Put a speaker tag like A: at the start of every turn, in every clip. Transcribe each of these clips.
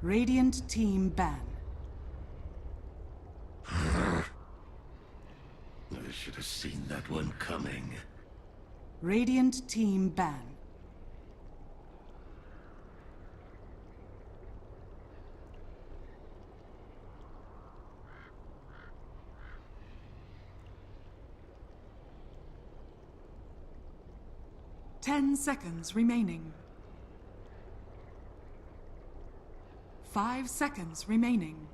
A: Radiant team ban.
B: I should have seen that one coming.
A: Radiant team ban. Ten seconds remaining. 5 seconds remaining.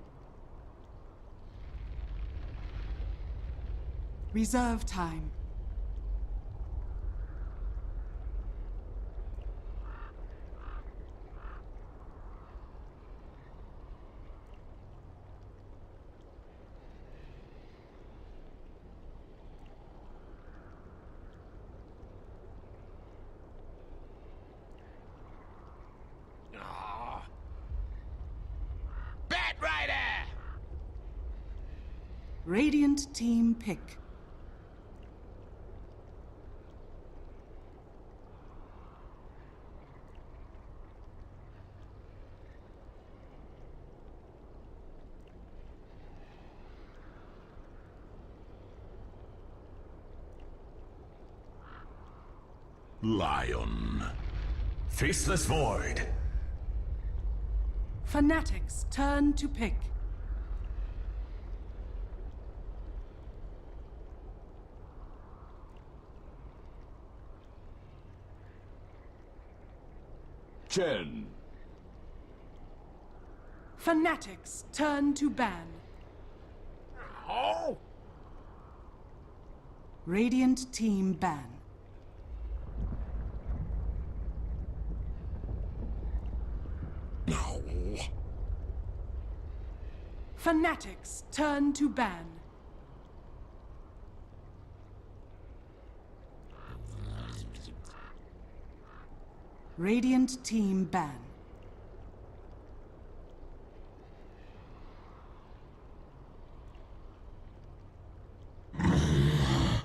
A: Reserve time. Radiant team pick.
B: Lion. Faceless Void.
A: Fnatic's turn to pick.
B: Chen.
A: Fnatic's turn to ban.
B: Oh!
A: Radiant team ban.
B: No.
A: Fnatic's turn to ban. Radiant team ban.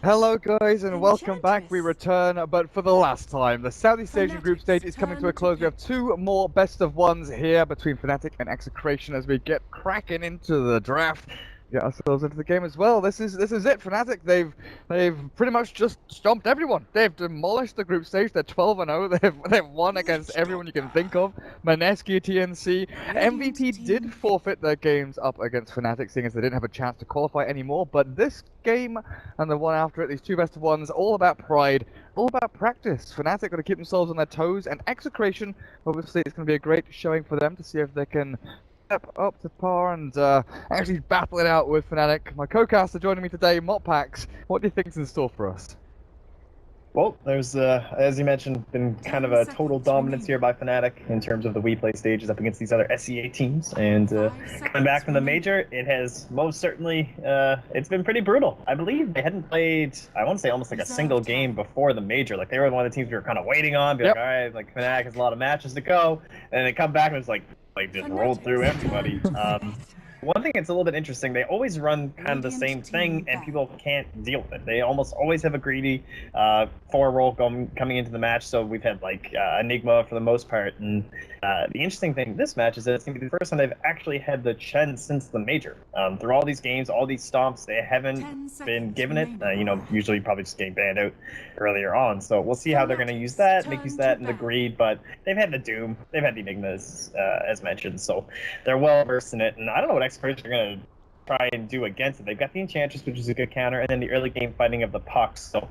C: Hello guys and welcome back. We return, but for the last time. The Southeast Asian group stage is coming to a close. We have two more best of ones here between Fnatic and Execration as we get cracking into the draft. Get ourselves into the game as well. This is it. Fnatic, they've pretty much just stomped everyone. They've demolished the group stage. They're 12-0. They've won against everyone you can think of. Maneski, TNC, MVP did forfeit their games up against Fnatic, seeing as they didn't have a chance to qualify anymore. But this game and the one after it, these two best of ones, all about pride, all about practice. Fnatic got to keep themselves on their toes, and Execration, obviously, it's going to be a great showing for them to see if they can step up to par and actually battle it out with Fnatic. My co-caster joining me today, Motpax. What do you think's in store for us?
D: Well, there's, as you mentioned, been kind of a total dominance here by Fnatic in terms of the WePlay stages up against these other SEA teams. And coming back from the major, it has most certainly, it's been pretty brutal. I believe they hadn't played, I want to say almost like a single game before the major. Like they were one of the teams we were kind of waiting on, be like, all right, like Fnatic has a lot of matches to go. And they come back and it's like just rolled through everybody. One thing that's a little bit interesting, they always run kind of the same thing and people can't deal with it. They almost always have a greedy forward roll coming into the match, so we've had like Enigma for the most part. And the interesting thing in this match is that it's going to be the first time they've actually had the Chen since the major. Through all these games, all these stomps, they haven't been given it. Usually probably just getting banned out earlier on. So we'll see how they're going to use that, make use that in the greed, but they've had the Doom, they've had the Enigmas, as mentioned, so they're well versed in it. And I don't know what Execration are going to try and do against it. They've got the Enchantress, which is a good counter, and then the early game fighting of the Pucks. So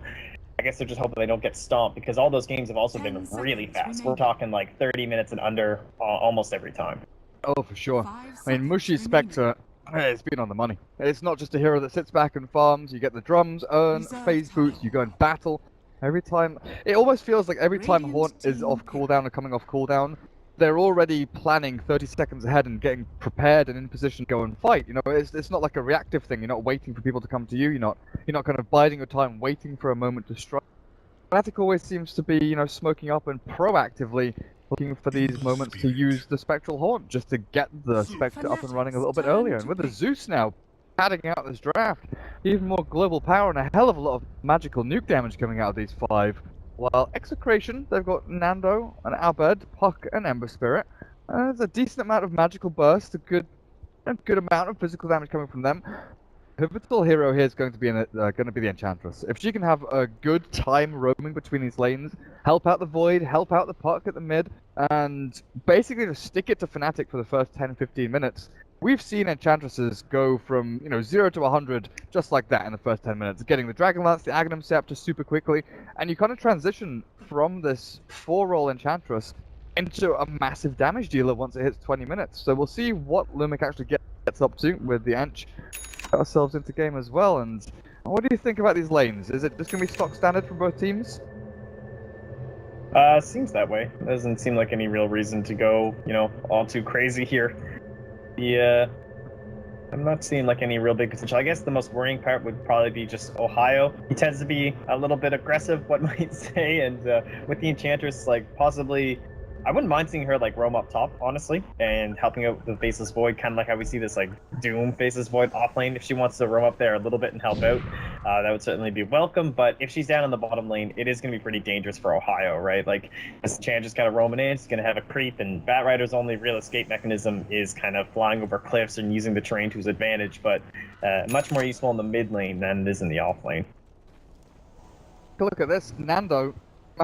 D: I guess they're just hoping they don't get stomped, because all those games have also been really fast. We're talking like 30 minutes and under almost every time.
C: Oh, for sure. I mean, Mushy Spectre, it's been on the money. It's not just a hero that sits back and farms. You get the drums, urn, phase boots, you go and battle. Every time, it almost feels like every time Haunt is off cooldown or coming off cooldown, they're already planning 30 seconds ahead and getting prepared and in position to go and fight. You know, it's not like a reactive thing. You're not waiting for people to come to you. You're not kind of biding your time, waiting for a moment to strike. Fnatic always seems to be, you know, smoking up and proactively looking for these moments to use the Spectral Haunt just to get the Spectre up and running a little bit earlier. And with the Zeus now padding out this draft, even more global power and a hell of a lot of magical nuke damage coming out of these five. While Execration, they've got Nando and Abed, Puck and Ember Spirit. There's a decent amount of magical burst, a good amount of physical damage coming from them. Pivotal hero here is going to be the Enchantress. If she can have a good time roaming between these lanes, help out the Void, help out the Puck at the mid, and basically just stick it to Fnatic for the first 10-15 minutes. We've seen Enchantresses go from 0 to 100 just like that in the first 10 minutes, getting the Dragon Lance, the Aghanim Scepter super quickly, and you kind of transition from this 4-role Enchantress into a massive damage dealer once it hits 20 minutes. So we'll see what Lumic actually gets up to with the Ench. Got ourselves into game as well, and what do you think about these lanes? Is it just going to be stock standard from both teams?
D: Seems that way. Doesn't seem like any real reason to go, all too crazy here. I'm not seeing like any real big potential. I guess the most worrying part would probably be just Ohio. He tends to be a little bit aggressive, one might say, and with the Enchantress, like possibly, I wouldn't mind seeing her like roam up top, honestly, and helping out the Faceless Void, kind of like how we see this like Doom Faceless Void off lane. If she wants to roam up there a little bit and help out, that would certainly be welcome. But if she's down in the bottom lane, it is going to be pretty dangerous for Ohio, right? Like this Enchantress kind of roaming in, she's going to have a creep, and Batrider's only real escape mechanism is kind of flying over cliffs and using the terrain to his advantage, but much more useful in the mid lane than it is in the off lane.
C: Look at this, Nando.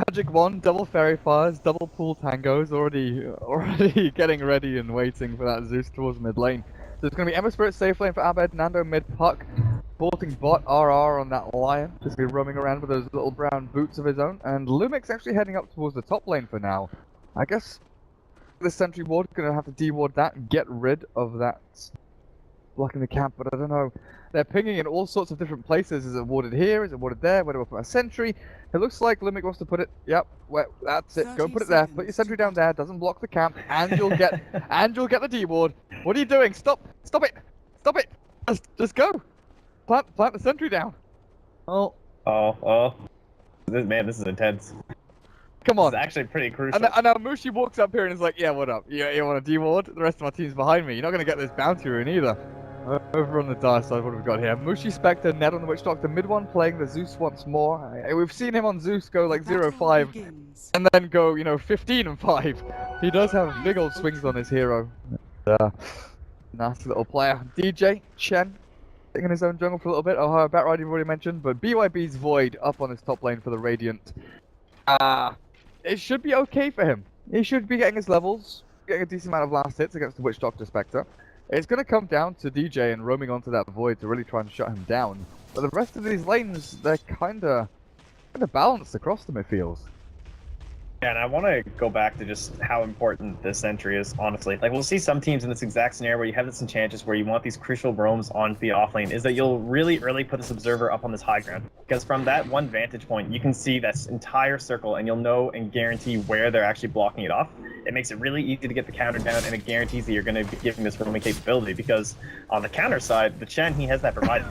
C: Magic Wand, double Fairy Fires, double Pool Tangos, already getting ready and waiting for that Zeus towards mid lane. So it's going to be Ember Spirit safe lane for Abed, Nando mid Puck, supporting bot RR on that Lion, just be roaming around with those little brown boots of his own, and Lumic's actually heading up towards the top lane for now. I guess the Sentry Ward is going to have to deward that and get rid of that blocking the camp, but I don't know. They're pinging in all sorts of different places. Is it warded here? Is it warded there? Where do I put my sentry? It looks like Lumic wants to put it. Yep, that's it. Go put it there. Put your sentry down there. Doesn't block the camp, and you'll get the D ward. What are you doing? Stop it! Stop it! Just go. Plant the sentry down. Oh.
D: Man, this is intense.
C: Come on.
D: This is actually pretty crucial.
C: And now Mushi walks up here and is like, yeah, what up? You want a D ward? The rest of my team's behind me. You're not gonna get this bounty rune either. Over on the dire side, what have we got here? Mushi Spectre, Ned on the Witch Doctor, mid one playing the Zeus once more. We've seen him on Zeus go like 0-5 and then go, 15-5. He does have big old swings on his hero. Nasty little player. DJ, Chen, sitting in his own jungle for a little bit. Ohio Batrider you've already mentioned, but BYB's Void up on his top lane for the Radiant. It should be okay for him. He should be getting his levels, getting a decent amount of last hits against the Witch Doctor Spectre. It's going to come down to DJ and roaming onto that Void to really try and shut him down. But the rest of these lanes, they're kind of balanced across them, it feels.
D: Yeah, and I want to go back to just how important this sentry is, honestly. Like, we'll see some teams in this exact scenario where you have this Enchantress where you want these crucial roams onto the offlane, is that you'll really early put this Observer up on this high ground. Because from that one vantage point, you can see this entire circle, and you'll know and guarantee where they're actually blocking it off. It makes it really easy to get the counter down, and it guarantees that you're going to be giving this roaming capability, because on the counter side, the Chen, he has that provided.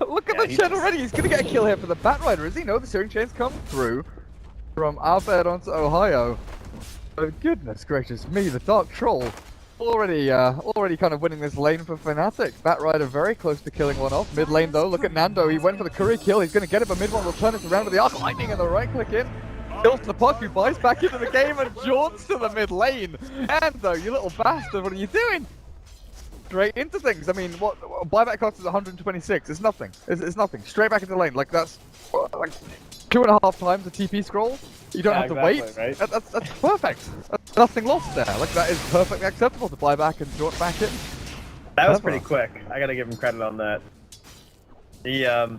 C: Look at the Chen already! He's going to get a kill here for the Batrider, is he? No, the Searing Chains come through. From Abed onto Ohio. Oh, goodness gracious me, the Dark Troll already kind of winning this lane for Fnatic. Batrider very close to killing one off. Mid lane though, look at Nando, he went for the courier kill, he's going to get it, but mid one will turn it around with the Arc Lightning and the right click in. Kills the Puck, who buys back into the game and jaunts to the mid lane. Nando, you little bastard, what are you doing? Straight into things. I mean, what buyback cost is 126. It's nothing. It's nothing. Straight back into the lane. Like that's like 2.5 times the TP scroll. You don't have to wait.
D: Right?
C: That's perfect. That's nothing lost there. Like that is perfectly acceptable to buy back and jaunt back in.
D: That was pretty quick. I gotta give him credit on that.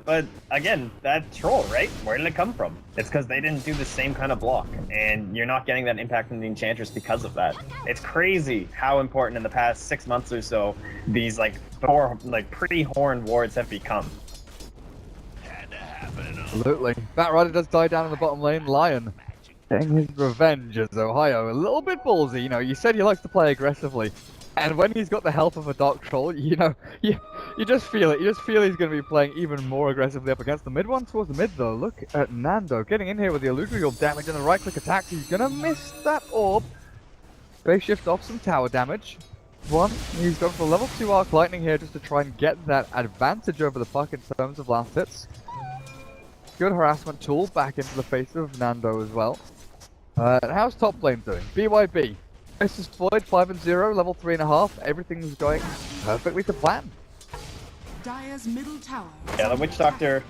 D: But again, that troll, right? Where did it come from? It's because they didn't do the same kind of block, and you're not getting that impact from the Enchantress because of that. It's crazy how important in the past 6 months or so these pre-horn wards have become.
C: Absolutely. Batrider does die down in the bottom lane. Lion getting his revenge as Ohio. A little bit ballsy, you said he likes to play aggressively. And when he's got the help of a Dark Troll, you just feel it. You just feel he's going to be playing even more aggressively up against the mid one. Towards the mid though, look at Nando getting in here with the illusory orb damage and the right click attacks. He's going to miss that orb. Phase shift off some tower damage. He's going for level 2 Arc Lightning here just to try and get that advantage over the Puck in terms of last hits. Good harassment tool back into the face of Nando as well. How's top lane doing? BYB. This is Void 5 and 0, level 3.5. Everything's going perfectly to plan.
A: Dire's middle tower.
D: Yeah, the Witch Doctor,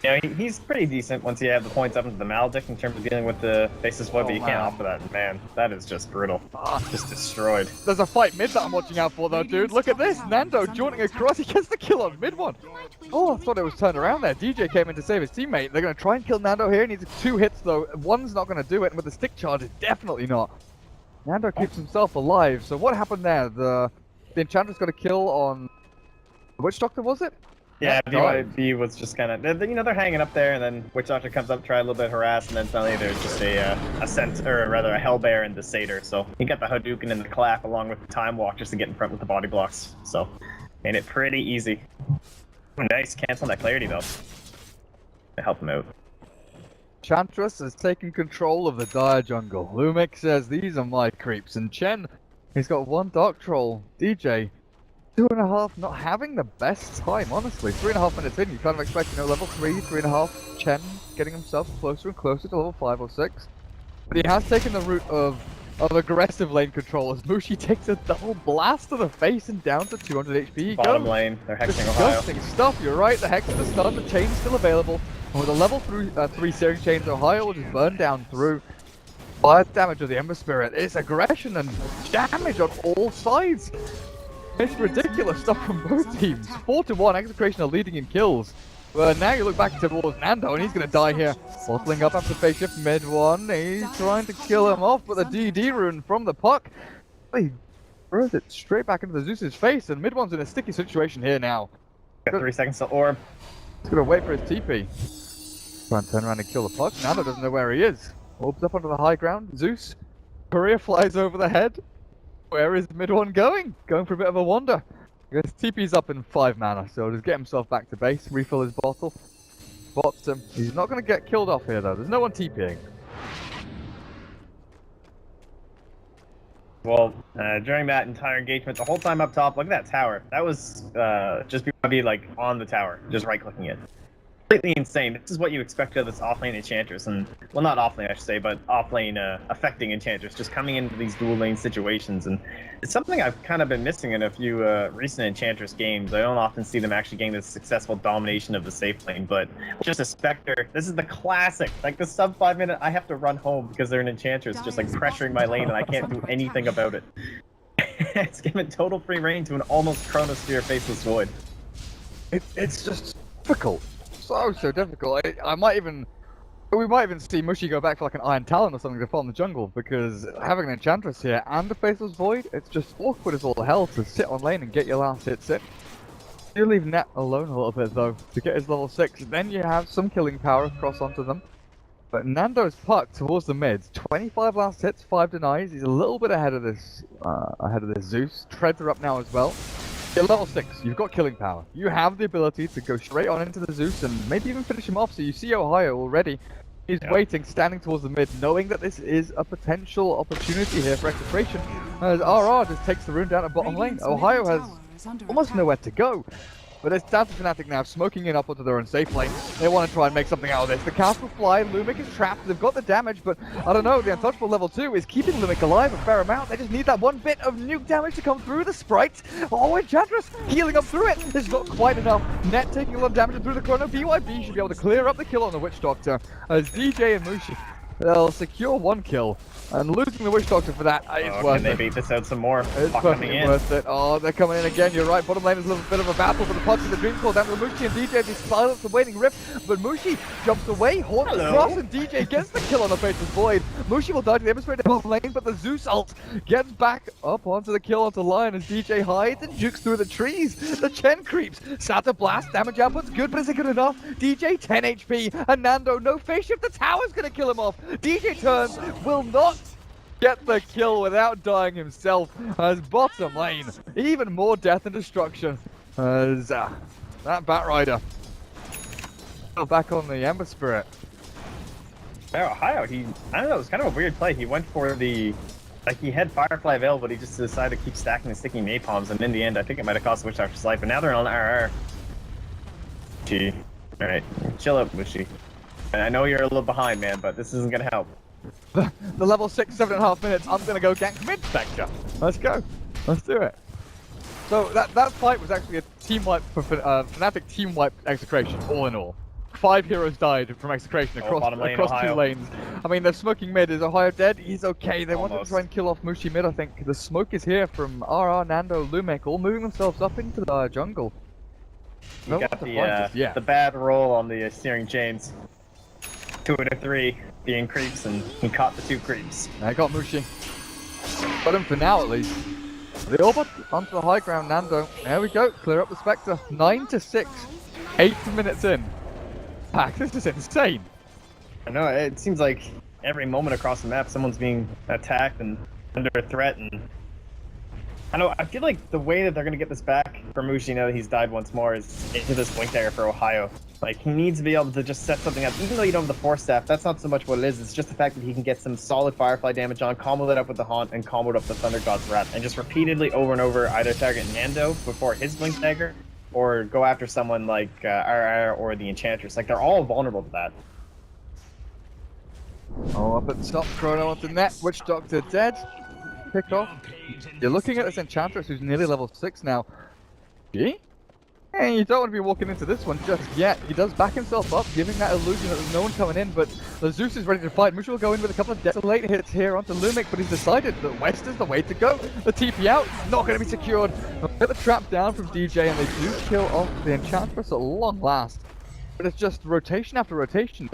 D: you know, he's pretty decent once you have the points up into the Maledict in terms of dealing with the Faceless Void, but you can't offer that. Man, that is just brutal. Just destroyed.
C: There's a fight mid that I'm watching out for though, dude. Look at this. Nando joining across. He gets the kill on mid one. Oh, I thought it was turned around there. DJ came in to save his teammate. They're going to try and kill Nando here. He needs 2 hits though. One's not going to do it, and with the stick charge, it's definitely not. Nando keeps himself alive. So what happened there? The Enchantress got a kill on the Witch Doctor, was it?
D: Yeah, BYB was just kind of, you know, they're hanging up there, and then Witch Doctor comes up, try a little bit harass, and then suddenly there's just a Hellbear and the Satyr. So he got the Hadouken and the Clap along with the Time Walk just to get in front with the body blocks. So made it pretty easy. Nice, cancel that clarity though to help him out.
C: Enchantress has taken control of the Dire jungle. Lumix says these are my creeps, and Chen, he's got 1 Dark Troll. DJ, 2.5, not having the best time, honestly. 3.5 minutes in, you kind of expect, you know, level 3, 3.5, Chen getting himself closer and closer to level 5 or 6. But he has taken the route of aggressive lane control as Mushi takes a double blast to the face and down to 200 HP.
D: Bottom lane, they're hexing Ohio.
C: Disgusting stuff, you're right, the hex is the stun, the chain's still available. And with a level 3 Searing Chains, Ohio will just burn down through. 5 damage of the Ember Spirit. It's aggression and damage on all sides. It's ridiculous stuff from both teams. 4-1, Execration are leading in kills. But now you look back towards Nando and he's going to die here. Bottling up after phase shift mid one. He's trying to kill him off, but the DD rune from the puck, he throws it straight back into the Zeus's face, and mid one's in a sticky situation here now.
D: Got 3 seconds to orb.
C: He's going to wait for his TP. Try and turn around and kill the puck. Nando doesn't know where he is. Orbs up onto the high ground. Zeus. Courier flies over the head. Where is mid one going? Going for a bit of a wander. I guess TP's up in 5 mana, so just get himself back to base, refill his bottle. Bots him. He's not going to get killed off here though. There's no one TPing.
D: Well, during that entire engagement, the whole time up top, look at that tower. That was just be like on the tower, just right-clicking it. Completely insane. This is what you expect of this offlane Enchantress, and well, not offlane I should say, but offlane affecting Enchantress, just coming into these dual lane situations, and it's something I've kind of been missing in a few recent Enchantress games. I don't often see them actually getting this successful domination of the safe lane, but just a Spectre. This is the classic, like the sub 5 minute. I have to run home because they're an Enchantress, just like pressuring my lane, and I can't do anything about it. It's given total free reign to an almost Chronosphere Faceless Void.
C: It's just difficult. So difficult. We might even see Mushi go back for like an Iron Talon or something to farm the jungle, because having an Enchantress here and a Faceless Void, it's just awkward as all hell to sit on lane and get your last hits in. You leave Net alone a little bit though to get his level 6, then you have some killing power across onto them. But Nando's puck towards the mids, 25 last hits, 5 denies. He's a little bit ahead of this Zeus. Treads are up now as well. You're level 6, you've got killing power. You have the ability to go straight on into the Zeus and maybe even finish him off. So you see Ohio already. He's waiting, standing towards the mid, knowing that this is a potential opportunity here for Execration. As RR just takes the rune down at bottom lane. Ohio has almost nowhere to go. But it's down to Fnatic now, smoking in up onto their own safe lane. They want to try and make something out of this. The cast will fly, Lumic is trapped, they've got the damage, but I don't know, the Untouchable level 2 is keeping Lumic alive a fair amount. They just need that one bit of nuke damage to come through the sprites. Oh, Enchantress healing up through it. It's not quite enough. Net taking a lot of damage through the chrono. BYB should be able to clear up the kill on the Witch Doctor as DJ and Mushi, they'll secure 1 kill. And losing the Witch Doctor for that is worth it.
D: Can they beat this out some more?
C: It's perfectly worth it. Oh, they're coming in again, you're right. Bottom lane is a little bit of a battle for the pucks of the Dream Call down to Mushi and DJ. They silence the waiting rip, but Mushi jumps away, haunts across, and DJ gets the kill on the Faceless Void. Mushi will die to the Emissary bottom lane, but the Zeus ult gets back up onto the kill onto Lion as DJ hides and jukes through the trees. The Chen creeps. Sata Blast, damage output's good, but is it good enough? DJ 10 HP, and Nando, no face shift, the tower's gonna kill him off. DJ turns, will not get the kill without dying himself as bottom lane. Even more death and destruction as that Batrider back on the Ember Spirit.
D: Ohio, I don't know, it was kind of a weird play. He went for the, like he had Firefly available, but he just decided to keep stacking the sticky napalms, and in the end, I think it might have cost Witch Doctor's life, but now they're on RR. Gee. Alright, chill out, Mushi. I know you're a little behind, man, but this isn't gonna help.
C: the level 6, 7.5 minutes, I'm gonna go gank mid sector. Let's go. Let's do it. So that fight was actually a team wipe for Fnatic team wipe Execration, all in all. 5 heroes died from Execration across 2 lanes. I mean, they're smoking mid. Is Ohio dead? He's okay. They want to try and kill off Mushi mid, I think. The smoke is here from RR, Nando, Lumek, all moving themselves up into the jungle.
D: You got the bad roll on the steering chains. 2 out of 3 being creeps, and he caught the 2 creeps.
C: I got Mushi. Got him for now, at least. The Orbit onto the high ground, Nando. There we go. Clear up the Spectre. 9-6. 8 minutes in. Pack, this is insane.
D: I know, it seems like every moment across the map someone's being attacked and under threat, and I know, I feel like the way that they're gonna get this back for Mushi now that he's died once more is into this Blink Dagger for Ohio. Like, he needs to be able to just set something up. Even though you don't have the Force Staff, that's not so much what it is. It's just the fact that he can get some solid Firefly damage on, combo that up with the Haunt, and combo it up the Thunder God's Wrath, and just repeatedly over and over either target Nando before his Blink Dagger, or go after someone like RR or the Enchantress. Like, they're all vulnerable to that.
C: Oh, up at the top, Chrono onto net, Witch Doctor dead. Pick off. You're looking at this Enchantress who's nearly level 6 now. Gee? Hey, you don't want to be walking into this one just yet. He does back himself up, giving that illusion that there's no one coming in, but the Zeus is ready to fight. Mushi will go in with a couple of desolate hits here onto Lumek, but he's decided that West is the way to go. The TP out, not going to be secured. Get the trap down from DJ, and they do kill off the Enchantress at long last. But it's just rotation after rotation.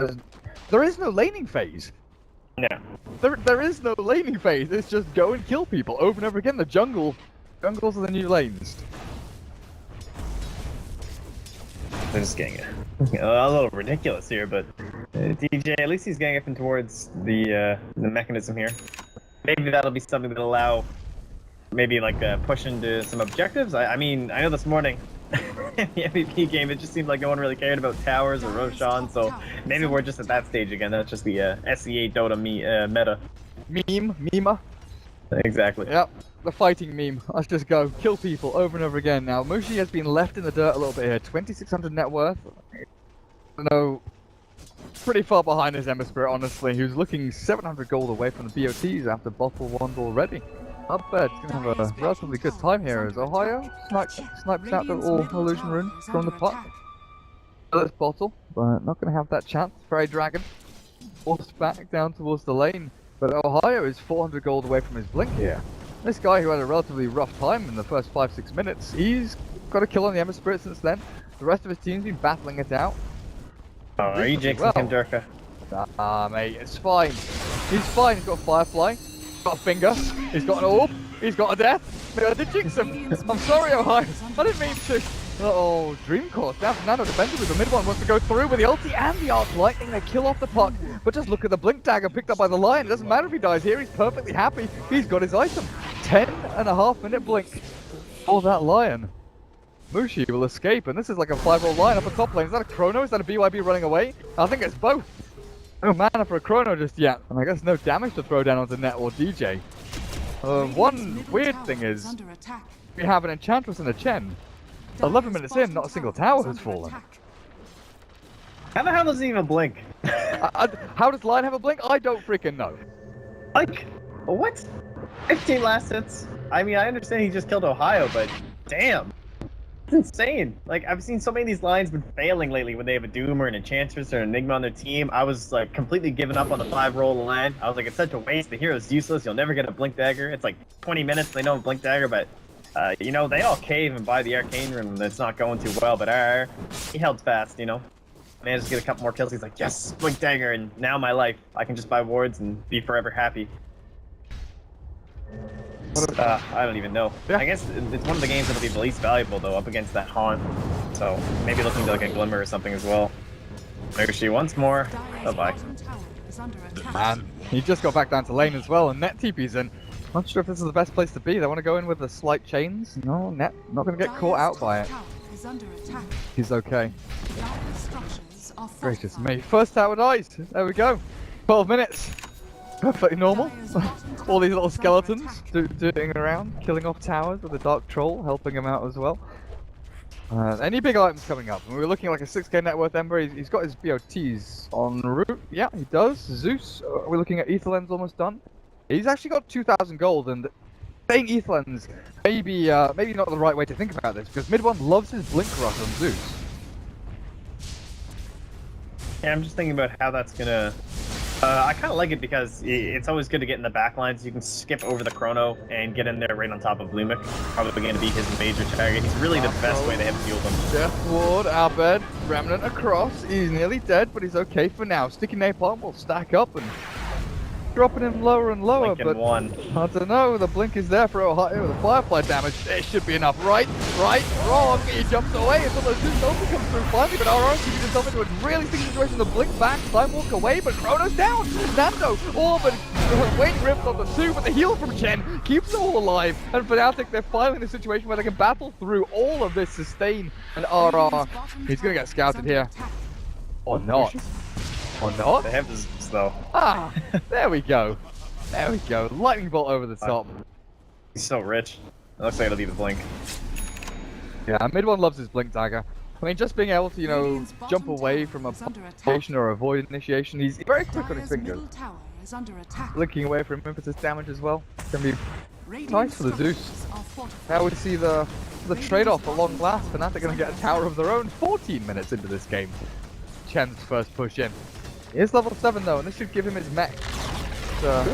C: There is no laning phase.
D: No.
C: There is no laning phase. It's just go and kill people over and over again. The jungles are the new lanes.
D: They're just getting a little ridiculous here, but DJ, at least he's getting up towards the mechanism here. Maybe that'll be something that'll allow maybe like push into some objectives. I mean, I know this morning in the MVP game, it just seemed like no one really cared about towers or Roshan, so maybe we're just at that stage again. That's just the SCA Dota meta.
C: Meme.
D: Exactly.
C: Yep, the fighting meme. Let's just go kill people over and over again. Now, Mushi has been left in the dirt a little bit here. 2,600 net worth. No, pretty far behind his Ember Spirit, honestly. He was looking 700 gold away from the BOTs after bottle 1 already. Up there, it's going to have a relatively good time here as Ohio snipes out the all illusion rune from the pot. Let's bottle, but not going to have that chance. Fairy Dragon forced back down towards the lane. But Ohio is 400 gold away from his blink here. This guy who had a relatively rough time in the first 5-6 minutes, he's got a kill on the Ember Spirit since then. The rest of his team's been battling it out.
D: Oh, are you jinxing him, Durka?
C: Ah, mate, it's fine. He's fine. He's got a Firefly, he's got a finger, he's got an orb, he's got a death. Maybe I did jinx him. I'm sorry, Ohio. I didn't mean to. Oh, Dream Course. Now Nano defensively, the mid one wants to go through with the ulti and the arc lightning. They kill off the puck, but just look at the blink dagger picked up by the Lion. It doesn't matter if he dies here, he's perfectly happy. He's got his item. 10.5 minute blink for that Lion. Mushi will escape, and this is like a 5-roll line up the top lane. Is that a Chrono? Is that a BYB running away? I think it's both. No mana for a Chrono just yet, and I guess no damage to throw down onto net or DJ. One weird thing is, we have an Enchantress and a Chen. 11 minutes in, not a single tower has fallen.
D: How the hell does he even blink?
C: How does Lion have a blink? I don't freaking know.
D: Like, what? 15 last hits? I mean, I understand he just killed Ohio, but damn. It's insane. Like, I've seen so many of these lines been failing lately when they have a Doom or an Enchantress or an Enigma on their team. I was like completely giving up on the 5-roll line. I was like, it's such a waste. The hero's useless. You'll never get a Blink Dagger. It's like 20 minutes. They don't have Blink Dagger, but you know, they all cave and buy the Arcane Rune, and it's not going too well, but he held fast, you know. Managed to get a couple more kills. He's like, yes, Blink Dagger, and now my life. I can just buy wards and be forever happy. I don't even know. Yeah. I guess it's one of the games that'll be the least valuable, though, up against that Haunt. So maybe looking to like a Glimmer or something as well. Maybe she once more. Bye-bye.
C: Man, he just got back down to lane as well, and net TP's in. Not sure if this is the best place to be. They want to go in with the slight chains. No, net not going to get caught out by it. He's okay. Gracious me. First tower dies. There we go. 12 minutes. Perfectly normal. All these little skeletons doing around, killing off towers with the Dark Troll, helping him out as well. Any big items coming up? We're looking at like a 6k net worth Ember. He's got his BOTs en route. Yeah, he does. Zeus. We're looking at Etherlens almost done. He's actually got 2,000 gold, and saying Etherlens maybe not the right way to think about this, because mid-1 loves his blink rush on Zeus.
D: Yeah, I'm just thinking about how that's gonna. I kind of like it because it's always good to get in the back lines. You can skip over the chrono and get in there right on top of Lumic. Probably going to be his major target. He's really the best way to have healed him.
C: Death Ward, Abed, Remnant across. He's nearly dead, but he's okay for now. Sticky Napalm will stack up and dropping him lower and lower,
D: Blink
C: but
D: one.
C: I don't know, the blink is there for the Firefly damage. It should be enough. Right, wrong. He jumps away until the Zeus also comes through finally, but RR keeps himself into a really sticky situation. The blink back, time walk away, but Chrono's down. Nando, but Wayne rips on the 2, but the heal from Chen keeps it all alive. And Fnatic, they're finally in a situation where they can battle through all of this sustain. And RR, he's gonna get scouted here. Or not. Or not?
D: They have this though.
C: Ah, there we go. There we go. Lightning bolt over the top.
D: He's so rich. It looks like it'll be the blink.
C: Yeah, mid-1 loves his blink dagger. I mean, just being able to, you know, jump away from a initiation or avoid initiation. He's very quick on his fingers. Blinking away from impetus damage as well. Can be nice for the Zeus. Now we see the trade-off at long last. Fnatic going to get a tower of their own 14 minutes into this game. Chen's first push in. He is level 7 though, and this should give him his mech. But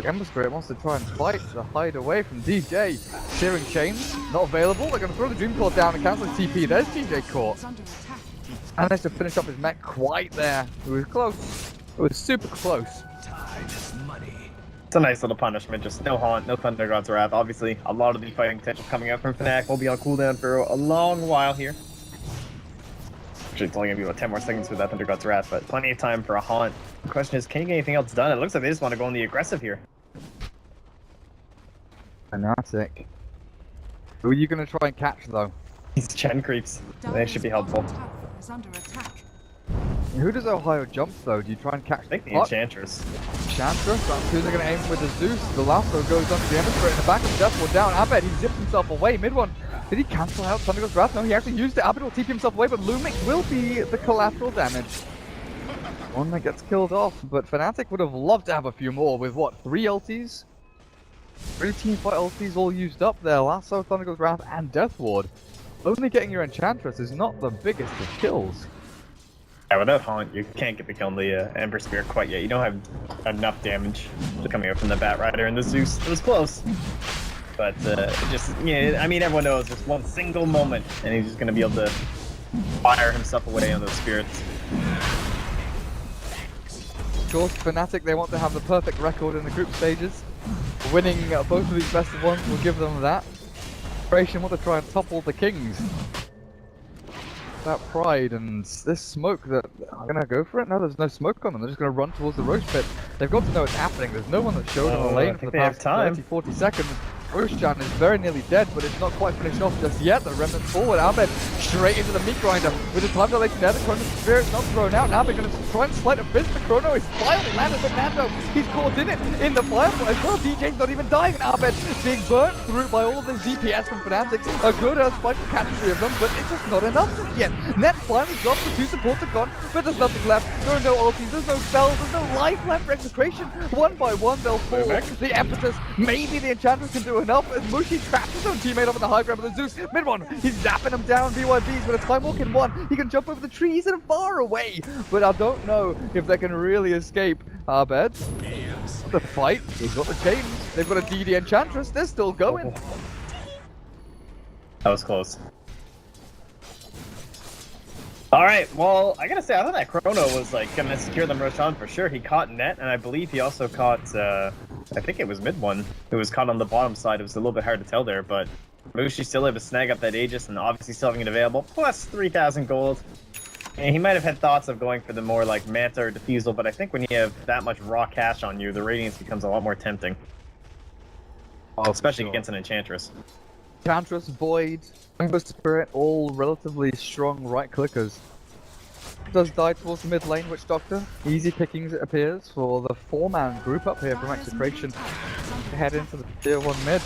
C: Ember Spirit wants to try and fight to hide away from DJ. Searing Chains, not available. They're going to throw the Dream Core down and cancel the TP. There's DJ caught. And there's to finish up his mech quite there. It was close. It was super close.
B: Time is money.
D: It's a nice little punishment. Just no Haunt, no Thunder God's Wrath. Obviously, a lot of the fighting potential coming out from Fnatic will be on cooldown for a long while here. Actually, it's only going to be about 10 more seconds with that Thunder God's Wrath, but plenty of time for a Haunt. The question is, can you get anything else done? It looks like they just want to go on the aggressive here.
C: Fnatic. Who are you going to try and catch though?
D: These Chen creeps. They should be helpful.
C: Who does Ohio jump though? Do you try and catch
D: I think the
C: Pot?
D: Enchantress.
C: Enchantress? That's who they're going to aim with the Zeus. The lasso goes onto the Ember Spirit in the back of Death Ward down. Abed, he zipped himself away. Mid-1. Did he cancel out Thunder God's Wrath? No, he actually used it. Abed will TP himself away, but Lumic will be the collateral damage. One that gets killed off, but Fnatic would have loved to have a few more with what, 3 ultis? 3 teamfight ultis all used up there. Lasso, Thunder God's Wrath, and Death Ward. Only getting your Enchantress is not the biggest of kills.
D: Yeah, without Haunt, you can't get the kill on the Ember Spirit quite yet. You don't have enough damage coming out from the Bat Rider and the Zeus. It was close. But just, yeah, I mean, everyone knows just one single moment, and he's just going to be able to fire himself away on those spirits.
C: Of course, Fnatic, they want to have the perfect record in the group stages. Winning both of these best of ones will give them that. Execration want to try and topple the Kings. That pride and this smoke that are gonna go for it? No, there's no smoke on them. They're just gonna run towards the roast pit. They've got to know it's happening. There's no one that showed them a lane for the past 30-40 seconds. Roshan is very nearly dead, but it's not quite finished off just yet. The remnant forward. Abed straight into the meat grinder. With the time dilation there, the Chrono Spirit's not thrown out. Now they're going to try and sleight a fist. The Chrono is finally landed, but Nando, he's caught in it. In the Firefly as well. DJ's not even dying. Abed being burnt through by all of the DPS from Fnatic. A good fight to catch 3 of them, but it's just not enough just yet. Net finally drops. The 2 supports are gone, but there's nothing left. There are no ultis, there's no spells, there's no life left for Execration. One by one, they'll fall. The emphasis, maybe the Enchantress can do enough. As Mushi traps his own teammate up in the high ground with the Zeus. Mid-1, he's zapping him down. BYB's with a time walk in 1. He can jump over the trees and far away. But I don't know if they can really escape Abed. The fight, they've got the chains. They've got a DD Enchantress. They're still going.
D: That was close. Alright, well, I gotta say, I thought that Chrono was like gonna secure them Roshan for sure. He caught Net, and I believe he also caught, I think it was mid-1, who was caught on the bottom side. It was a little bit hard to tell there, but Mushi still able to snag up that Aegis, and obviously still having it available, plus 3,000 gold. And he might have had thoughts of going for the more like Manta or Diffusal, but I think when you have that much raw cash on you, the Radiance becomes a lot more tempting.
C: Oh,
D: especially against an Enchantress.
C: Enchantress, Void, Ember Spirit, all relatively strong right clickers. Does die towards the mid lane, Witch Doctor. Easy pickings it appears for the 4-man group up here from Execration to head into the tier 1 mid.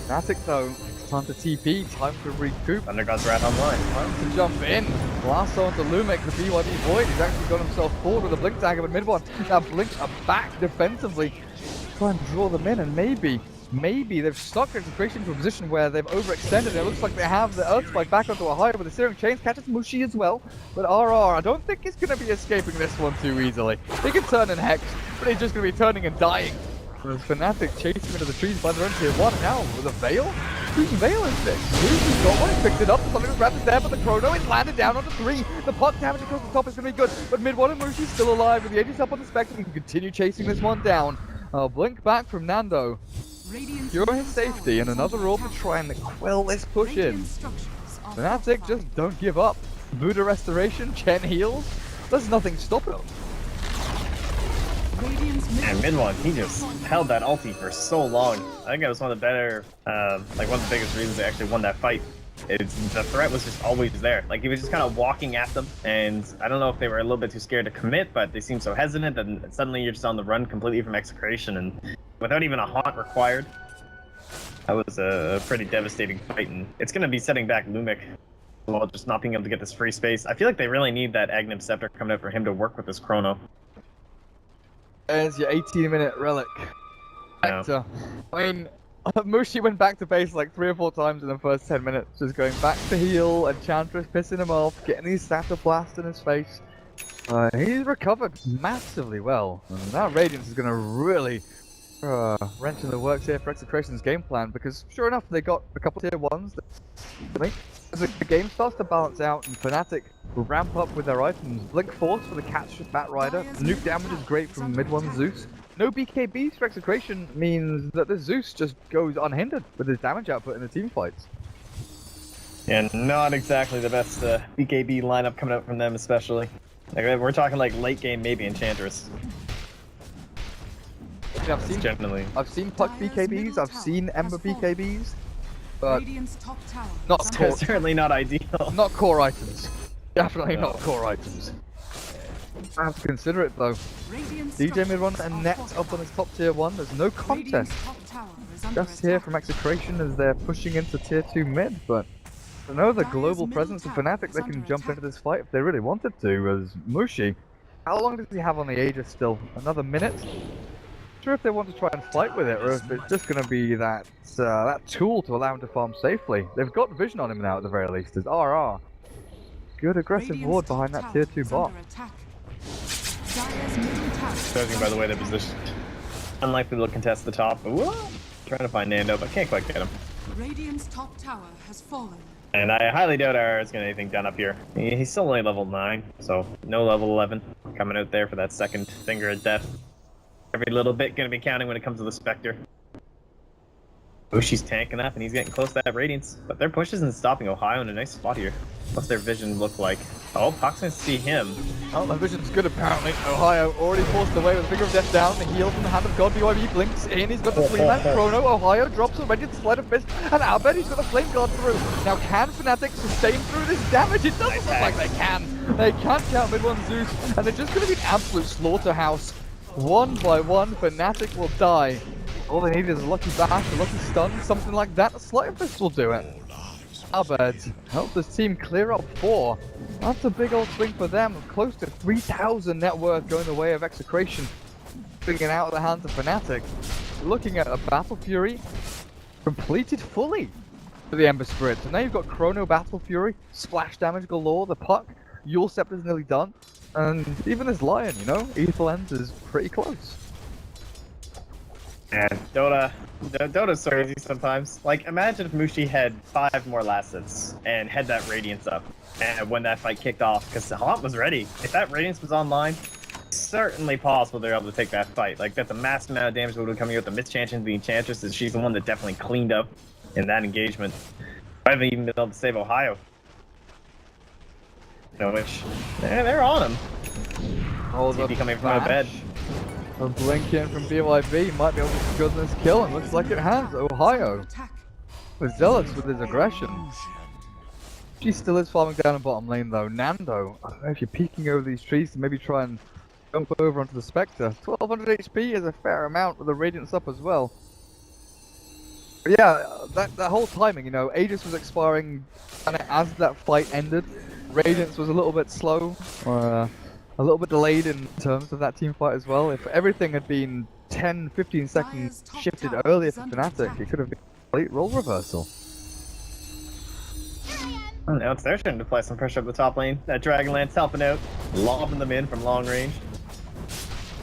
C: Fnatic though, Time to TP, time to recoup,
D: Thundergod's Wrath online.
C: time to jump in. Blast on to Lumek, the BYD Void. He's actually got himself forward with a Blink dagger, but mid one. Now Blink are back defensively. Try and draw them in, and maybe they've stuck Execration to a position where they've overextended. It looks like they have the Earth Spike back onto a high, but the Searing Chains catches Mushi as well. But RR, I don't think he's going to be escaping this one too easily. He can turn in Hex, but he's just going to be turning and dying. With Fnatic chasing into the trees by their own tier 1 now with a Veil. Whose Veil is this? Who's got one? He picked it up. Something was grabbed there, but the Chrono is landed down onto 3. The pot damage across the top is going to be good, but mid 1 and Mushi's still alive with the Aegis up on the Spectre. He can continue chasing this one down. Blink back from Nando. You're his safety and another orb to try and quell this push in. Fnatic just don't give up. Buddha Restoration, Chen heals. There's nothing stopping him.
D: And mid one, he just held that ulti for so long. I think that was one of the better, like one of the biggest reasons they actually won that fight. The threat was just always there. Like he was just kind of walking at them, and I don't know if they were a little bit too scared to commit, but they seemed so hesitant, and suddenly you're just on the run completely from Execration, and without even a haunt required. That was a pretty devastating fight, and it's going to be setting back Lumek while just not being able to get this free space. I feel like they really need that Aghanim Scepter coming out for him to work with this Chrono.
C: There's your 18-minute relic.
D: Yeah.
C: I mean, Mushi went back to base like 3 or 4 times in the first 10 minutes, just going back to heal, Enchantress pissing him off, getting these Scepter Blast in his face. He's recovered massively well, and that Radiance is going to really wrench in the works here for Execration's game plan, because sure enough, they got a couple tier 1s. As the game starts to balance out and Fnatic will ramp up with their items, Blink Force for the catch of Bat Rider, nuke damage is great from mid 1 Zeus. No BKBs for Execration means that the Zeus just goes unhindered with his damage output in the team fights.
D: And not exactly the best BKB lineup coming out from them, especially. Like, we're talking like late game, maybe Enchantress.
C: Yeah, I've seen Puck BKBs, I've seen Ember BKBs, but not core,
D: certainly not ideal.
C: Not core items. Definitely not core items. I have to consider it though. DJ mid 1 and Net up on his top tier 1. There's no contest. Just here from Execration as they're pushing into tier 2 mid, but I know the global presence of Fnatic, they can jump into this fight if they really wanted to. As Mushi, how long does he have on the Aegis still? Another minute? Sure if they want to try and fight with it, or if it's just going to be that that tool to allow him to farm safely. They've got vision on him now at the very least. There's RR. Good aggressive ward behind that tier 2 bot.
D: Judging by the way they're positioned. Unlikely to contest the top. Whoa! Trying to find Nando, but can't quite get him.
A: Radiant's top tower has fallen.
D: And I highly doubt RR's gonna get anything done up here. He's still only level 9, so no level 11 coming out there for that second finger of death. Every little bit gonna be counting when it comes to the Spectre. Ushi's tanking up and he's getting close to that Radiance, but their push isn't stopping Ohio in a nice spot here. What's their vision look like? Oh, Puck's gonna see him.
C: Oh, their vision's good apparently. Ohio already forced away with Finger of Death down. The heal from the Hand of God. BYB blinks in. He's got the 3-man Chrono. Ohio drops a Radiant Sleight of Fist, and Albert, he's got the Flame Guard through. Now, can Fnatic sustain through this damage? It doesn't look like they can. They can't count mid 1 Zeus, and they're just gonna be an absolute slaughterhouse. One by one, Fnatic will die. All they need is a lucky bash, a lucky stun, something like that. A Sleight of Fist will do it. Albert helps this team clear up 4. That's a big old swing for them. Close to 3,000 net worth going the way of Execration. Bringing out of the hands of Fnatic. Looking at a Battle Fury completed fully for the Ember Spirit. So now you've got Chrono Battle Fury, splash damage galore, the Puck, Yule Scepter's nearly done. And even this Lion, you know, Lethal Ends is pretty close.
D: And Dota's so easy sometimes. Like, imagine if Mushi had 5 more last hits and had that Radiance up, and when that fight kicked off, because the Haunt was ready. If that Radiance was online, certainly possible they're able to take that fight. Like, that's a massive amount of damage that would have coming out. The Mischance, the Enchantress, is she's the one that definitely cleaned up in that engagement. I haven't even been able to save Ohio. You know, which, they're on him.
C: Oh, the
D: coming from a bed.
C: A blink in from BYB might be able to secure this kill, and looks like it has. Ohio with Zealots with his aggression. She still is farming down in bottom lane though. Nando, I don't know if you're peeking over these trees to maybe try and jump over onto the Spectre. 1200 HP is a fair amount with the Radiance up as well. Yeah, that whole timing, you know, Aegis was expiring, and as that fight ended, Radiance was a little bit slow, or a little bit delayed in terms of that team fight as well. If everything had been 10-15 seconds shifted earlier for Fnatic, it could have been a complete role reversal.
D: Oh, now it's their turn to apply some pressure up the top lane. That Dragonlance helping out, lobbing them in from long range.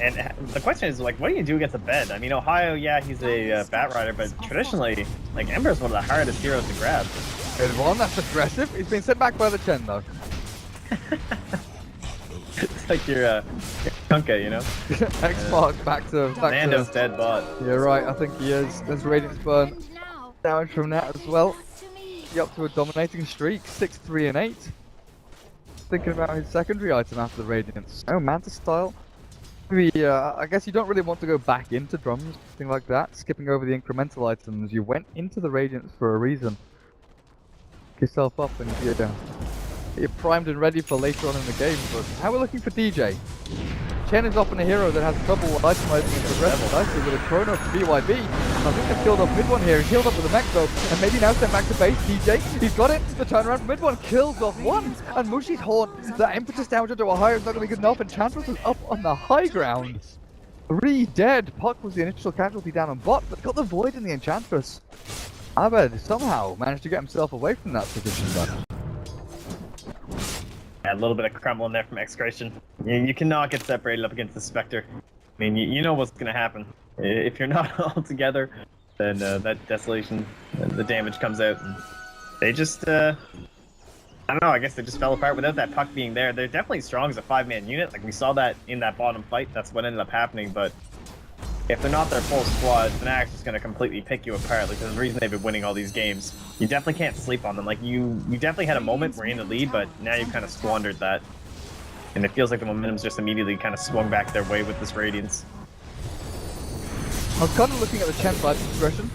D: And the question is, like, what do you do against a bed? I mean, Ohio, yeah, he's a Bat Rider, but traditionally, like, Ember's one of the hardest heroes to grab.
C: Good one, that's aggressive. He's been sent back by the Chen, though.
D: It's like your Kunkka, you know?
C: X-Mark back to...
D: Nando's dead bot.
C: You're right, I think he is. There's Radiance burn. Damage from that as well. He up to a dominating streak, 6-3 and 8. Thinking about his secondary item after the Radiance. Oh, Mantis style. Maybe, I guess you don't really want to go back into drums, something like that. Skipping over the incremental items, you went into the Radiance for a reason. Pick yourself up and you're primed and ready for later on in the game. But how we're looking for DJ? Chen is often a hero that has trouble itemizing and progressing nicely with a chrono for BYB. And I think they've killed off mid one here. He's healed up with a mech though, and maybe now sent back to base. DJ, he's got it. The turnaround from mid one kills off one. And Mushi's Horn, the impetus damage into Ohio is not going to be good enough. Enchantress is up on the high ground. 3 dead. Puck was the initial casualty down on bot, but got the void in the Enchantress. Abed somehow managed to get himself away from that position though.
D: Yeah, a little bit of crumble in there from Execration. You cannot get separated up against the Spectre. I mean, you know what's going to happen. If you're not all together, then that Desolation, the damage comes out. And they just, I don't know, I guess they just fell apart without that Puck being there. They're definitely strong as a 5-man unit. Like, we saw that in that bottom fight. That's what ended up happening, but if they're not their full squad, Fnatic's just going to completely pick you apart. Like, there's a reason they've been winning all these games. You definitely can't sleep on them. Like, you definitely had a moment where you're in the lead, but now you've kind of squandered that. And it feels like the momentum's just immediately kind of swung back their way with this Radiance.
C: I was kind of looking at the Chen side progression,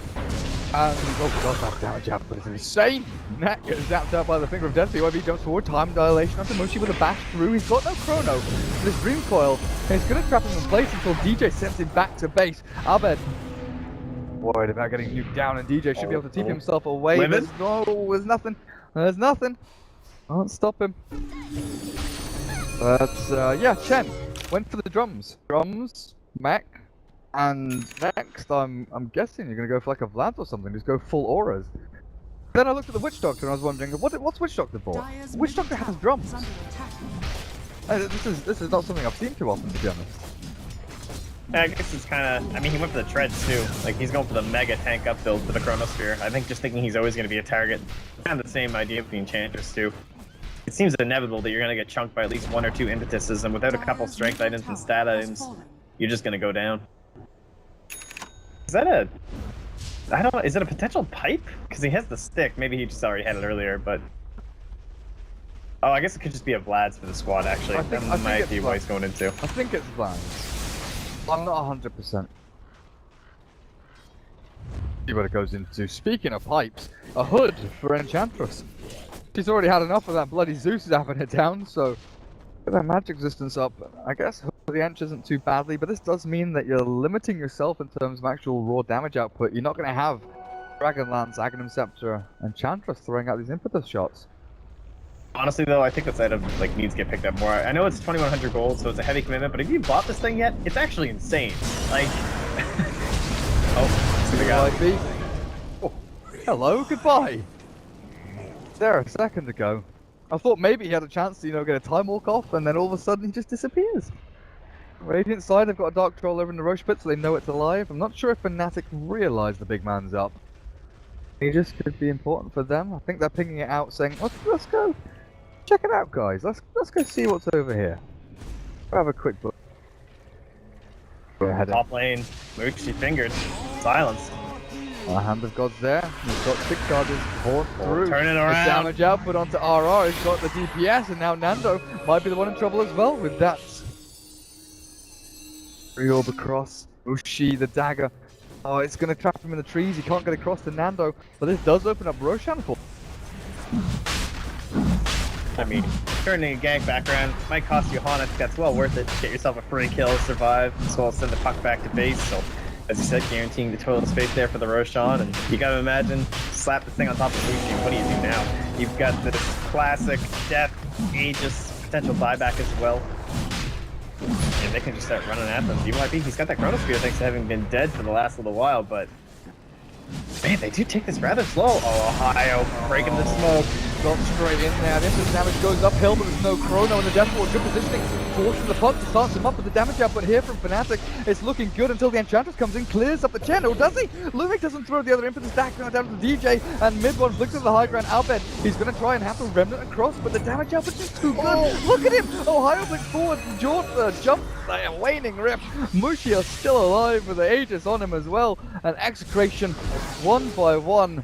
C: and oh god, that damage output is insane! Nat gets zapped out by the finger of death. BYB jumps forward, time dilation onto Mushi with a bash through. He's got no chrono. This Dream Coil, and it's going to trap him in place until DJ sends him back to base. Abed worried about getting nuked down, and DJ should be able to keep himself away. There's nothing. There's nothing. Can't stop him. But yeah, Chen went for the drums. Drums, mech. And next, I'm guessing you're going to go for like a Vlad or something, just go full auras. Then I looked at the Witch Doctor and I was wondering, what's Witch Doctor for? Witch Doctor has drums. This is not something I've seen too often, to be honest.
D: Yeah, I guess it's kind of, I mean, he went for the treads too. Like, he's going for the mega tank up build for the Chronosphere. I think just thinking he's always going to be a target. Kind of the same idea with the Enchantress too. It seems inevitable that you're going to get chunked by at least 1 or 2 impetuses, and without a couple strength items and stat items, you're just going to go down. Is that a... I don't know, is it a potential pipe? Because he has the stick. Maybe he just already had it earlier, but... Oh, I guess it could just be a Vlad's for the squad, actually. That might be what he's going into.
C: I think it's Vlad's. I'm not 100%. See what it goes into. Speaking of pipes, a hood for Enchantress. She's already had enough of that bloody Zeus having it down, so... Get that magic resistance up. I guess the Ench isn't too badly, but this does mean that you're limiting yourself in terms of actual raw damage output. You're not going to have Dragonlance, Aghanim Scepter, and Enchantress throwing out these impetus shots.
D: Honestly, though, I think this item like needs to get picked up more. I know it's 2,100 gold, so it's a heavy commitment, but have you bought this thing yet? It's actually insane. Like... oh, see the guy.
C: Oh, hello, goodbye. There a second ago. I thought maybe he had a chance to, get a time walk off, and then all of a sudden he just disappears. Radiant side, they've got a Dark Troll over in the Roche pit, so they know it's alive. I'm not sure if Fnatic realise the big man's up. He just could be important for them. I think they're pinging it out, saying, let's go check it out, guys. Let's go see what's over here. We'll have a quick look.
D: Top lane, Moochie fingered, silenced.
C: Hand of God's there. He's got 6 charges through.
D: Turning around.
C: The damage output onto RR. He's got the DPS, and now Nando might be the one in trouble as well with that. Reorb across. Ushi, the dagger. Oh, it's going to trap him in the trees. He can't get across to Nando, but this does open up Roshan for.
D: I mean, turning a gank background might cost you Hana. I think that's well worth it. Get yourself a free kill, survive, as well as send the puck back to base. So As you said, guaranteeing the total space there for the Roshan, and you gotta imagine, slap this thing on top of Mushi, what do you do now? You've got this classic death, Aegis, potential buyback as well. And they can just start running at them. BYB, he's got that Chrono Spear thanks to having been dead for the last little while, but man, they do take this rather slow. Oh, Ohio breaking the smoke.
C: Got straight in there. The instant damage goes uphill, but there's no Chrono in the Death Ward. Good positioning. Forcing the puck to start him up with the damage output here from Fnatic. It's looking good until the Enchantress comes in, clears up the Chen. Oh, does he? Lumik doesn't throw the other impetus stack down to the DJ, and mid-one flicks to the high ground. Albed, he's going to try and have the Remnant across, but the damage output is too good. Oh. Look at him! Ohio flicks forward, jump there, waning rip. Mushi are still alive with the Aegis on him as well, and Execration, one by one,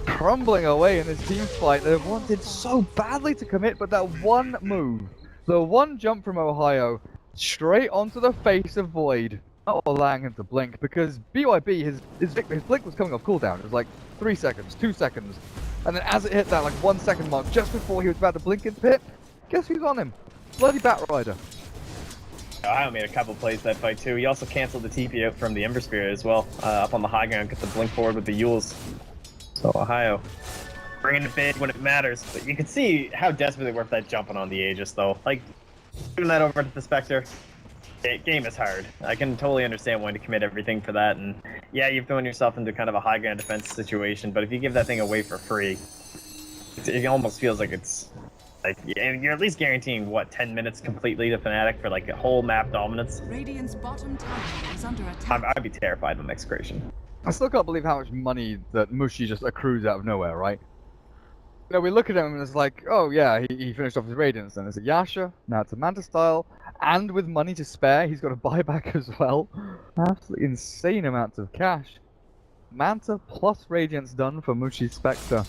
C: crumbling away in this team fight. They wanted so badly to commit, but that one move, the one jump from Ohio, straight onto the face of Void, not allowing him to blink, because BYB, his blink was coming off cooldown. It was like 3 seconds, 2 seconds, and then as it hit that like 1 second mark, just before he was about to blink in pit, guess who's on him? Bloody Batrider.
D: Ohio made a couple plays that fight too. He also canceled the TP out from the Ember Spear as well, up on the high ground, get the blink forward with the Yules. So Ohio bringing it big when it matters, but you can see how desperately worth that jumping on the Aegis though. Like, doing that over to the Spectre, game is hard. I can totally understand wanting to commit everything for that, and yeah, you've thrown yourself into kind of a high ground defense situation, but if you give that thing away for free, it almost feels like it's like you're at least guaranteeing what 10 minutes completely to Fnatic for like a whole map dominance.
A: Radiant's bottom tower is under attack.
D: I'd be terrified of Execration.
C: I still can't believe how much money that Mushi just accrues out of nowhere, right? You know, we look at him and it's like, oh yeah, he finished off his Radiance, and it's a Yasha, now it's a Manta style, and with money to spare, he's got a buyback as well. Absolutely insane amounts of cash. Manta plus Radiance done for Mushi Spectre.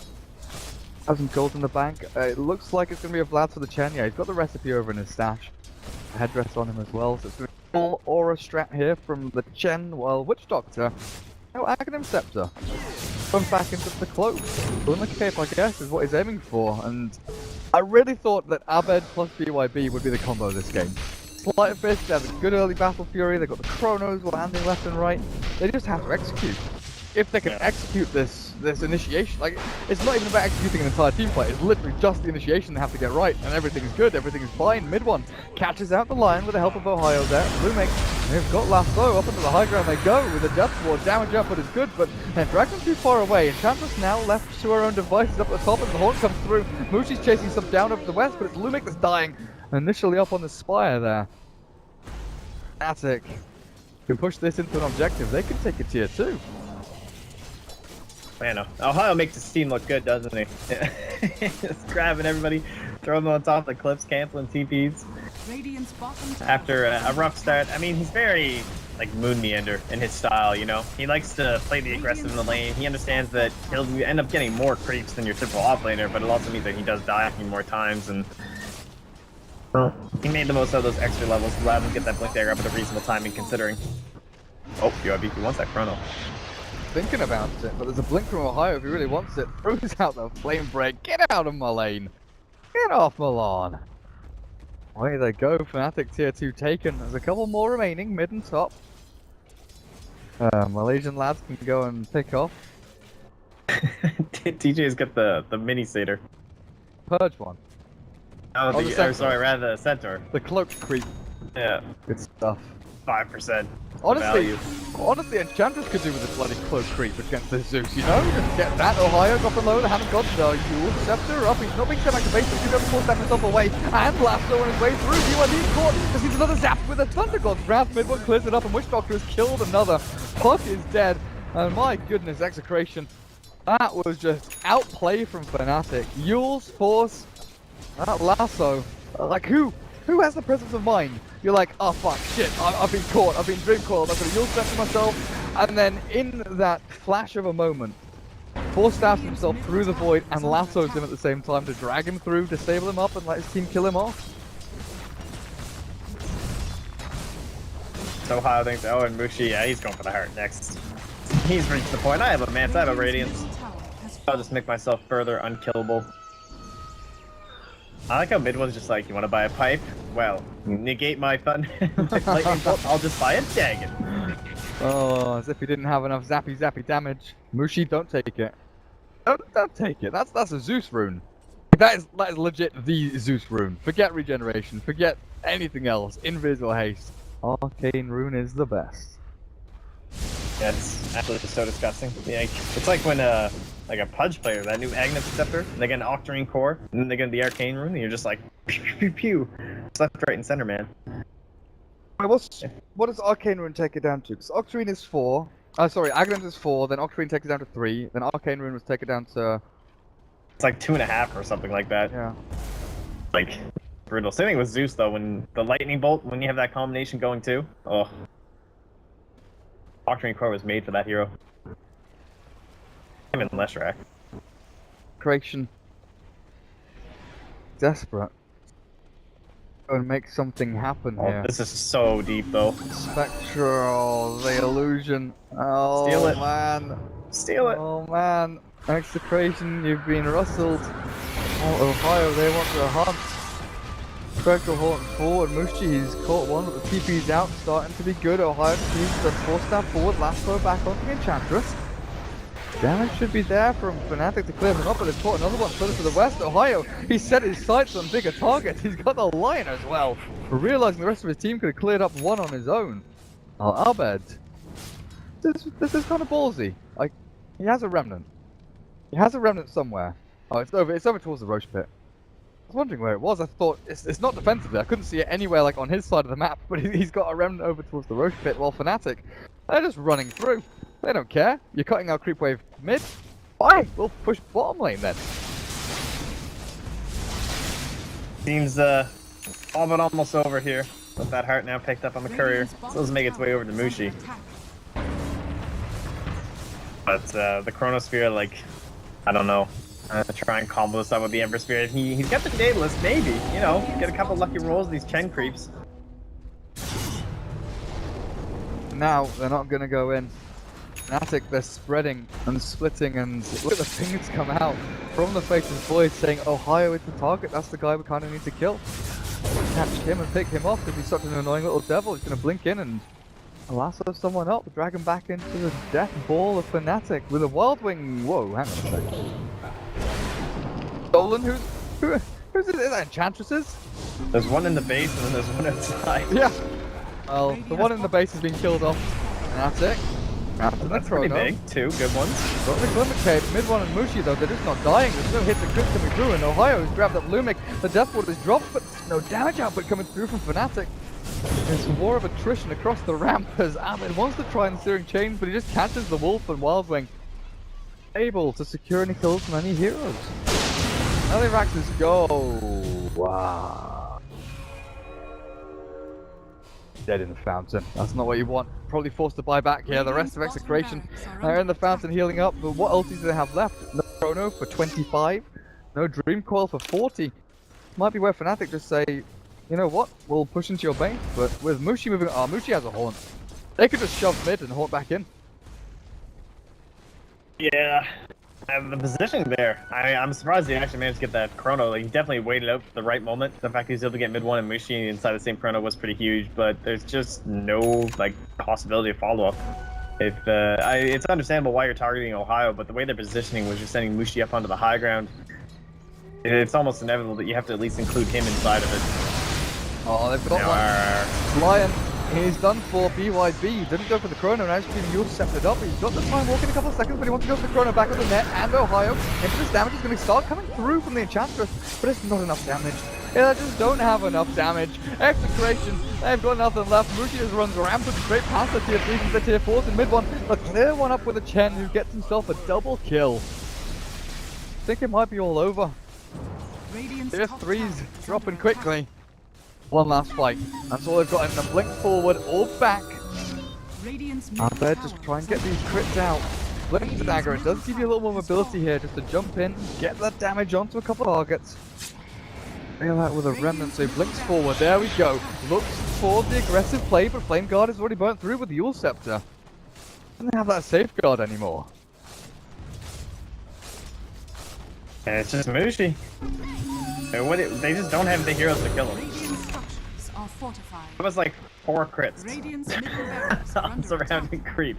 C: 1,000 gold in the bank. It looks like it's going to be a Vlad for the Chen. Yeah, he's got the recipe over in his stash. A headdress on him as well, so it's going to be full aura strat here from the Chen, while Witch Doctor, no Aghanim Scepter. Going back into the cloak. Glimmer Cape, I guess, is what he's aiming for, and I really thought that Abed plus BYB would be the combo this game. Sleight of Fist, they have a good early Battle Fury, they've got the Chronos landing left and right. They just have to execute. If they can execute this initiation, like, it's not even about executing an entire team fight, it's literally just the initiation they have to get right, and everything's good, everything's fine. Mid one catches out the line with the help of Ohio there. Lumik, they've got Lasso, up into the high ground they go with the Death Ward. Damage output is good, but then Dragon's too far away. Enchantress now left to her own devices up at the top as the Horn comes through. Mushi's chasing some down over to the west, but it's Lumik that's dying. Initially up on the Spire there. Fnatic can push this into an objective. They can take a tier 2.
D: Man, Ohio makes his team look good, doesn't he? Just grabbing everybody, throwing them on top of the cliffs, canceling TPs.
A: Radiant's bottom tower.
D: After a rough start, I mean, he's very like Moon Meander in his style, you know? He likes to play the aggressive in the lane. He understands that he'll end up getting more creeps than your typical offlaner, but it also means that he does die a few more times, and he made the most out of those extra levels, allowed him to get that blink dagger up at a reasonable timing considering. Oh, BYB, he wants that chrono.
C: Thinking about it, but there's a blink from Ohio if he really wants it. Throws out the flame break. Get out of my lane. Get off Milan. Away they go. Fnatic tier 2 taken. There's a couple more remaining, mid and top. Malaysian lads can go and pick off.
D: TJ's got the mini satyr.
C: Purge one.
D: Oh, sorry, rather the centaur.
C: The cloak creep.
D: Yeah.
C: Good stuff.
D: 5%.
C: Honestly, Enchantress could do with a bloody cloak creep against the Zeus, you know? Just get that. Ohio dropping low, haven't got the Yule Scepter up. He's not being sent back to base, but he's able to force that himself away. And Lasso on his way through. BYB caught. There seems another zap with a Thunder God's Wrath. Mid-one clears it up, and Witch Doctor has killed another. Puck is dead. And my goodness, Execration. That was just outplay from Fnatic. Yule's force. That Lasso. Like, who has the presence of mind? You're like, oh fuck, shit, I've been caught, I've been dream coiled, I've got a Yule Step to myself, and then in that flash of a moment, Force stabs himself through the void and lassos him at the same time to drag him through, disable him up, and let his team kill him off.
D: So Ohio thinks, oh, and Mushi, yeah, he's going for the heart next. He's reached the point. I have a Manta, I have a Radiance. I'll just make myself further unkillable. I like how mid one's just like, you want to buy a pipe? Well, negate my thunder, my lightning bolt, I'll just buy a dragon.
C: Oh, as if he didn't have enough zappy damage. Mushi, don't take it. Don't take it. That's a Zeus rune. That is legit the Zeus rune. Forget regeneration. Forget anything else. Invisible haste. Arcane rune is the best.
D: Yeah, it's absolutely so disgusting. Yeah, it's like when like a Pudge player, that new Agnes Scepter, they get an Octarine core, and then they get the Arcane rune, and you're just like pew pew pew pew. It's left, right, and center, man.
C: What does Arcane Rune take it down to? Because Octarine is 4. Sorry, Aghanim is 4, then Octarine takes it down to 3, then Arcane Rune was taken down to...
D: It's like 2.5 or something like that.
C: Yeah.
D: Like, brutal. Same thing with Zeus, though, when the Lightning Bolt, when you have that combination going too. Oh. Octarine core was made for that hero. Even Leshrac.
C: Creation. Desperate. Go and make something happen here.
D: This is so deep, though.
C: Spectral, the illusion. Oh,
D: Steal it.
C: Man.
D: Steal it.
C: Oh, man. Execration, you've been rustled. Oh, Ohio, they want to hunt. Spectral haunting forward. Mushi, he's caught one, but the TP's out, starting to be good. Ohio just needs to 4-step forward, last throw back onto the Enchantress. Damage should be there from Fnatic to clear him up, but they've caught another one further to the west. Ohio, he set his sights on bigger targets. He's got the Lion as well. Realizing the rest of his team could have cleared up one on his own. Albed. This is kind of ballsy. Like, he has a remnant. He has a remnant somewhere. Oh, it's over towards the Roche pit. I was wondering where it was. I thought it's not defensively. I couldn't see it anywhere like on his side of the map, but he's got a remnant over towards the Roche pit, while Fnatic, they're just running through. They don't care. You're cutting out creep wave mid. Fine, we'll push bottom lane then.
D: Seems all but almost over here. With that heart now picked up on the courier. So doesn't make its way over to Mushi. But the Chronosphere, like, I don't know. Try and combo this up with the Ember Spirit. He's got the Daedalus, maybe. You know, get a couple lucky rolls of these Chen creeps.
C: Now they're not gonna go in. Fnatic, they're spreading and splitting, and look at the pings come out from the faces void saying Ohio is the target, that's the guy we kind of need to kill. Catch him and pick him off because he's such an annoying little devil. He's going to blink in and lasso someone up, drag him back into the death ball of Fnatic with a Wild Wing. Whoa, hang on a sec. Stolen? Who's it? Is that Enchantresses?
D: There's one in the base and then there's one outside.
C: Yeah. Well, the one in the base has been killed off. Fnatic.
D: That's pretty big. 2 good ones.
C: Got the Glimmer Cave, mid one and Mushi though, they're just not dying. There's no hits and crits coming through, and Ohio's grabbed up Lumic. The Death Ward is dropped, but no damage output coming through from Fnatic. It's a war of attrition across the ramp as Ahmed wants to try and Searing Chains, but he just catches the Wolf and Wild Wing. Able to secure any kills from any heroes. Raxes go. Wow. Dead in the fountain. That's not what you want. Probably forced to buy back here. The rest of Execration are in the fountain healing up, but what ultis do they have left? No Chrono for 25. No Dream Coil for 40. Might be where Fnatic just say, you know what, we'll push into your base, but with Mushi moving... Oh, Mushi has a Haunt. They could just shove mid and Haunt back in.
D: Yeah. The positioning there, I'm surprised he actually managed to get that Chrono. Like, he definitely waited out for the right moment. The fact he was able to get mid one and Mushi inside the same Chrono was pretty huge, but there's just no like possibility of follow-up. It's understandable why you're targeting Ohio, but the way they're positioning was just sending Mushi up onto the high ground. It's almost inevitable that you have to at least include him inside of it.
C: Oh, they've got one. Lion. He's done for BYB. Didn't go for the Chrono, now he's being Yule sceptered up. He's got the time walk in a couple of seconds, but he wants to go for the Chrono back on the net, and Ohio. Into this damage is going to start coming through from the Enchantress, but it's not enough damage. Yeah, they just don't have enough damage. Execration, they've got nothing left. Mushi just runs rampant straight past the tier 3s and the tier 4s in mid one, but clear one up with a Chen who gets himself a double kill. I think it might be all over. Tier 3s dropping quickly. One last fight. That's all they've got in them. Blink forward or back. Out there, just try and get these crits out. Blink dagger. It does give you a little more mobility here, just to jump in, get that damage onto a couple of targets. Fail out with a remnant, so he blinks forward. There we go. Looks for the aggressive play, but Flame Guard is already burnt through with the Yule Scepter. Doesn't have that safeguard anymore.
D: And it's just Mushi. They just don't have the heroes to kill him.
A: fortified.
D: It was like 4 crits
A: Radiant's middle barracks are
D: on
A: under
D: surrounding
A: attack.
D: creep.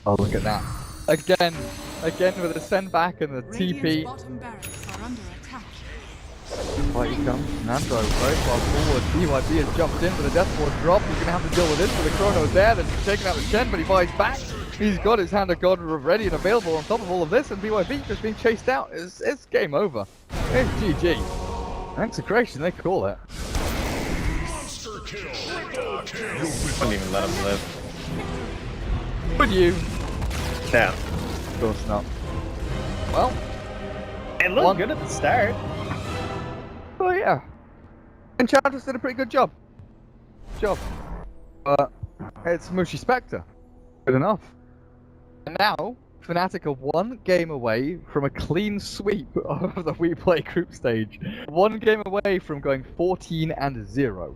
C: Oh, look at that. Again with the send back and the
A: Radiant's
C: TP.
A: bottom barracks are under attack.
C: Right, he comes. Nando very far forward. BYB has jumped in with a death ward drop. He's going to have to deal with this, but the Chrono's there. Then he's taking out the Shen, but he buys back. He's got his Hand of God ready and available on top of all of this, and BYB just being chased out. It's game over. It's GG. Execration, they call it.
D: Couldn't even let him live.
C: Would you?
D: No.
C: Of course not. Well,
D: It looked good at the start.
C: oh yeah. Enchantress did a pretty good job. But it's Mushi Spectre. Good enough. And now, Fnatic are 1 game away from a clean sweep of the WePlay group stage. 1 game away from going 14-0.